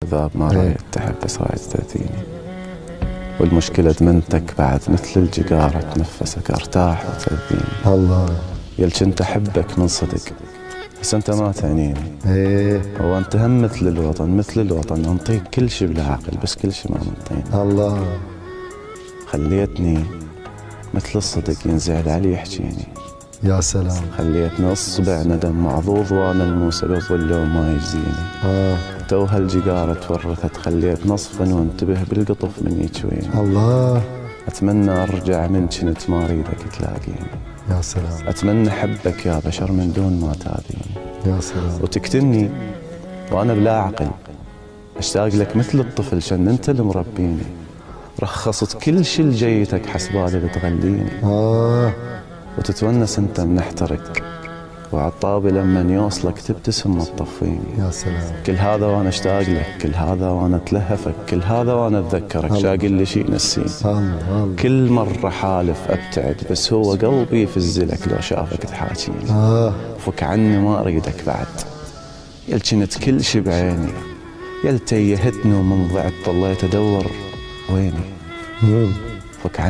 كذاب ما رايد تحب بس رايد تأذيني، والمشكلة دمنتك بعد مثل الجقارة تنفسك ارتاح وتأذيني. الله يل كنت أحبك من صدق بس أنت ما تعنيني. هو أنت هم مثل الوطن أنطيك كل شي بلا عقل بس كل شي ما منطيني. الله خليتني مثل الصدق ينزعل علي يحجيني. يا سلام. خليتني أصبع ندم معضوض وأنا الموسى بالظل وما يجزيني. توها الجقارة تورثت خليت نصفا وانتبه بالقطف من يجويني. الله أتمنى أرجع من كنت ما أريدك تلاقيني. يا سلام. أتمنى أحبك يا بشر من دون ما تاذيني. يا سلام. وتقتلني وأنا بلا عقل أشتاق لك مثل الطفل شن أنت اللي مربيني. رخصت كل شي لجيتك حسبالي اللي تغليني. وتتونس أنت من احترك وعطابي لما يوصلك تبتسم ما تطفيني. يا سلام. كل هذا وانا اشتاق لك، كل هذا وانا اتلهفك، كل هذا وانا اتذكرك. شاقل لي شيء نسيني. كل مرة حالف ابتعد بس هو قلبي يفزلك لو شافك تحاكيني. فك عني ما اريدك بعد. يل كنت كل شي بعيني، يل تيهتني ومن ضعت ضليت ادور ويني. فك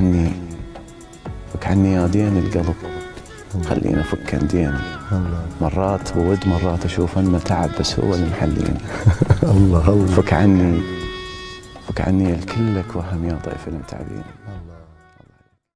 عني يا دين القلب، خلينا فك ديني. مرات بود مرات اشوف انه تعب بس هو اللي محليني. الله فك عني الكلك وهم يا ضيف المتعبين.